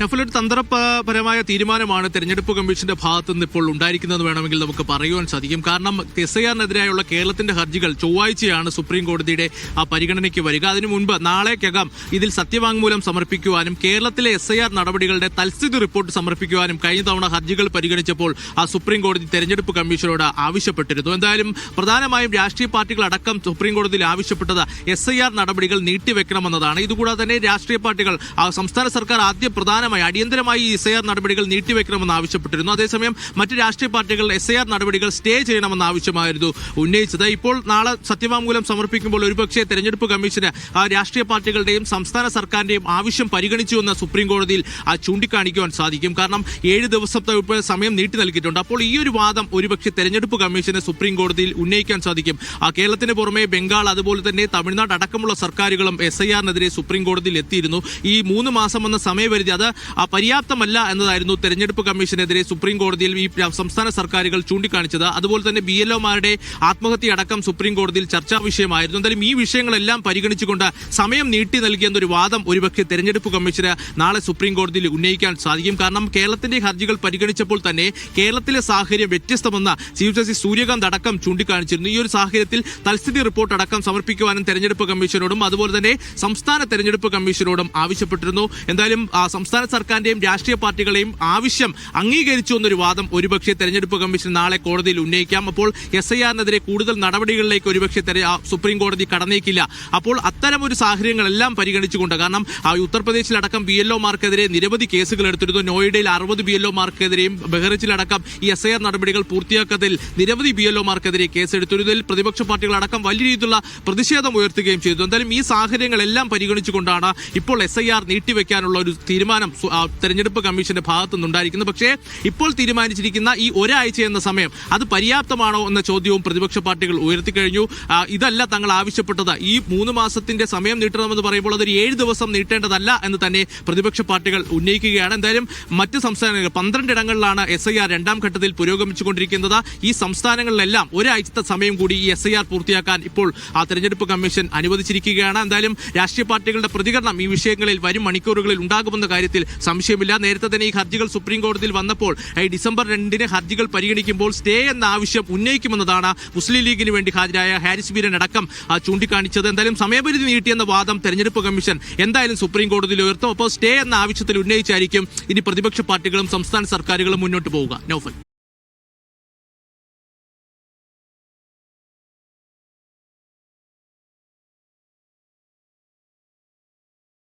ഒരു തന്ത്രപരമായ തീരുമാനമാണ് തെരഞ്ഞെടുപ്പ് കമ്മീഷന്റെ ഭാഗത്തു നിന്ന് ഇപ്പോൾ ഉണ്ടായിരിക്കുന്നതെന്ന് വേണമെങ്കിൽ നമുക്ക് പറയുവാൻ സാധിക്കും. കാരണം SIR-നെതിരായുള്ള കേരളത്തിന്റെ ഹർജികൾ ചൊവ്വാഴ്ചയാണ് സുപ്രീം കോടതിയുടെ പരിഗണനയ്ക്ക് വരിക. അതിനു മുൻപ് നാളേക്കകം ഇതിൽ സത്യവാങ്മൂലം സമർപ്പിക്കുവാനും കേരളത്തിലെ SIR നടപടികളുടെ തൽസ്ഥിതി റിപ്പോർട്ട് സമർപ്പിക്കുവാനും കഴിഞ്ഞ തവണ ഹർജികൾ പരിഗണിച്ചപ്പോൾ സുപ്രീം കോടതി തെരഞ്ഞെടുപ്പ് കമ്മീഷനോട് ആവശ്യപ്പെട്ടിരുന്നു. എന്തായാലും പ്രധാനമായും രാഷ്ട്രീയ പാർട്ടികൾ അടക്കം സുപ്രീം കോടതിയിൽ ആവശ്യപ്പെട്ടത് SIR നടപടികൾ നീട്ടിവെക്കണമെന്നതാണ്. ഇതുകൂടാതെ തന്നെ രാഷ്ട്രീയ പാർട്ടികൾ സംസ്ഥാന സർക്കാർ ആദ്യം പ്രധാനമായി അടിയന്തരമായി ഈ SIR നടപടികൾ നീട്ടിവെക്കണമെന്ന് ആവശ്യപ്പെട്ടിരുന്നു. അതേസമയം മറ്റ് രാഷ്ട്രീയ പാർട്ടികൾ SIR നടപടികൾ സ്റ്റേ ചെയ്യണമെന്ന ആവശ്യമായിരുന്നു ഉന്നയിച്ചത്. ഇപ്പോൾ നാളെ സത്യവാങ്മൂലം സമർപ്പിക്കുമ്പോൾ ഒരുപക്ഷെ തെരഞ്ഞെടുപ്പ് കമ്മീഷന് രാഷ്ട്രീയ പാർട്ടികളുടെയും സംസ്ഥാന സർക്കാരിന്റെയും ആവശ്യം പരിഗണിച്ചുവെന്ന് സുപ്രീം കോടതിയിൽ ചൂണ്ടിക്കാണിക്കുവാൻ സാധിക്കും. കാരണം 7 ദിവസത്തെ സമയം നീട്ടി നൽകിയിട്ടുണ്ട്. അപ്പോൾ ഈ ഒരു വാദം ഒരുപക്ഷെ തെരഞ്ഞെടുപ്പ് കമ്മീഷന് സുപ്രീം കോടതിയിൽ ഉന്നയിക്കാൻ സാധിക്കും. കേരളത്തിന് പുറമെ ബംഗാൾ അതുപോലെ തന്നെ തമിഴ്നാട് അടക്കമുള്ള സർക്കാരുകളും SIR-നെതിരെ സുപ്രീം കോടതിയിൽ എത്തിയിരുന്നു. ഈ 3 മാസം എന്ന സമയപരിധി അത് പര്യാപ്തമല്ല എന്നതായിരുന്നു തെരഞ്ഞെടുപ്പ് കമ്മീഷനെതിരെ സുപ്രീം കോടതിയിൽ ഈ സംസ്ഥാന സർക്കാരുകൾ ചൂണ്ടിക്കാണിച്ചത്. അതുപോലെ തന്നെ BLO-മാരുടെ ആത്മഹത്യ അടക്കം സുപ്രീം കോടതിയിൽ ചർച്ചാ വിഷയമായിരുന്നു. എന്തായാലും ഈ വിഷയങ്ങളെല്ലാം പരിഗണിച്ചുകൊണ്ട് സമയം നീട്ടി നൽകിയെന്നൊരു വാദം ഒരുപക്ഷെ തെരഞ്ഞെടുപ്പ് കമ്മീഷന് നാളെ സുപ്രീം കോടതിയിൽ ഉന്നയിക്കാൻ സാധിക്കും. കാരണം കേരളത്തിന്റെ ഹർജികൾ പരിഗണിച്ചപ്പോൾ തന്നെ കേരളത്തിലെ സാഹചര്യം വ്യത്യസ്തമെന്ന് ചീഫ് ജസ്റ്റിസ് സൂര്യകാന്ത് അടക്കം ചൂണ്ടിക്കാണിച്ചിരുന്നു. ഈ ഒരു സാഹചര്യത്തിൽ തൽസ്ഥിതി റിപ്പോർട്ട് അടക്കം സമർപ്പിക്കുവാനും തെരഞ്ഞെടുപ്പ് കമ്മീഷനോടും അതുപോലെ തന്നെ സംസ്ഥാന തെരഞ്ഞെടുപ്പ് കമ്മീഷനോടും ആവശ്യപ്പെട്ടിരുന്നു. എന്തായാലും സംസ്ഥാന സർക്കാരിന്റെയും രാഷ്ട്രീയ പാർട്ടികളെയും ആവശ്യം അംഗീകരിച്ചു എന്നൊരു വാദം ഒരുപക്ഷെ തെരഞ്ഞെടുപ്പ് കമ്മീഷൻ നാളെ കോടതിയിൽ ഉന്നയിക്കാം. അപ്പോൾ SIR-നെതിരെ കൂടുതൽ നടപടികളിലേക്ക് ഒരുപക്ഷെ സുപ്രീം കോടതി കടന്നേക്കില്ല. അപ്പോൾ അത്തരമൊരു സാഹചര്യങ്ങളെല്ലാം പരിഗണിച്ചുകൊണ്ട്, കാരണം ഉത്തർപ്രദേശിലടക്കം BLO-മാർക്കെതിരെ നിരവധി കേസുകൾ എടുത്തിരുന്നു. നോയിഡയിൽ 60 BLO-മാർക്കെതിരെയും ബഹ്റിച്ചിലടക്കം ഈ SIR നടപടികൾ പൂർത്തിയാക്കാത്തതിൽ നിരവധി BLO-മാർക്കെതിരെ കേസെടുത്തിരുന്നതിൽ പ്രതിപക്ഷ പാർട്ടികളടക്കം വലിയ രീതിയിലുള്ള പ്രതിഷേധം ഉയർത്തുകയും ചെയ്തു. എന്തായാലും ഈ സാഹചര്യങ്ങളെല്ലാം പരിഗണിച്ചുകൊണ്ടാണ് ഇപ്പോൾ SIR നീട്ടിവെക്കാനുള്ള ഒരു തീരുമാനം തെരഞ്ഞെടുപ്പ് കമ്മീഷന്റെ ഭാഗത്തു നിന്നുണ്ടായിരിക്കുന്നത്. പക്ഷേ ഇപ്പോൾ തീരുമാനിച്ചിരിക്കുന്ന ഈ ഒരാഴ്ച എന്ന സമയം അത് പര്യാപ്തമാണോ എന്ന ചോദ്യവും പ്രതിപക്ഷ പാർട്ടികൾ ഉയർത്തിക്കഴിഞ്ഞു. ഇതല്ല തങ്ങൾ ആവശ്യപ്പെട്ടത്. ഈ 3 മാസത്തിന്റെ സമയം നീട്ടണമെന്ന് പറയുമ്പോൾ അതൊരു 7 ദിവസം നീട്ടേണ്ടതല്ല എന്ന് തന്നെ പ്രതിപക്ഷ പാർട്ടികൾ ഉന്നയിക്കുകയാണ്. എന്തായാലും മറ്റ് സംസ്ഥാനങ്ങൾ 12 ഇടങ്ങളിലാണ് SIR രണ്ടാം ഘട്ടത്തിൽ പുരോഗമിച്ചുകൊണ്ടിരിക്കുന്നത്. ഈ സംസ്ഥാനങ്ങളിലെല്ലാം ഒരാഴ്ചത്തെ സമയം കൂടി ഈ SIR പൂർത്തിയാക്കാൻ ഇപ്പോൾ തെരഞ്ഞെടുപ്പ് കമ്മീഷൻ അനുവദിച്ചിരിക്കുകയാണ്. എന്തായാലും രാഷ്ട്രീയ പാർട്ടികളുടെ പ്രതികരണം ഈ വിഷയങ്ങളിൽ വരും മണിക്കൂറുകളിൽ ഉണ്ടാകുമെന്ന കാര്യത്തിൽ സംശയമില്ല. നേരത്തെ തന്നെ ഈ ഹർജികൾ സുപ്രീം കോടതിയിൽ വന്നപ്പോൾ ഡിസംബർ 2 ഹർജികൾ പരിഗണിക്കുമ്പോൾ സ്റ്റേ എന്ന ആവശ്യം ഉന്നയിക്കുമെന്നതാണ് മുസ്ലിം ലീഗിന് വേണ്ടി ഹാജരായ ഹാരിസ് ബീരൻ അടക്കം ചൂണ്ടിക്കാണിച്ചത്. എന്തായാലും സമയപരിധി നീട്ടിയെന്ന വാദം തെരഞ്ഞെടുപ്പ് കമ്മീഷൻ എന്തായാലും സുപ്രീം കോടതിയിൽ ഉയർത്തും. അപ്പോൾ സ്റ്റേ എന്ന ആവശ്യത്തിൽ ഉന്നയിച്ചായിരിക്കും ഇനി പ്രതിപക്ഷ പാർട്ടികളും സംസ്ഥാന സർക്കാരുകളും മുന്നോട്ട് പോവുക. നൗഫൽ.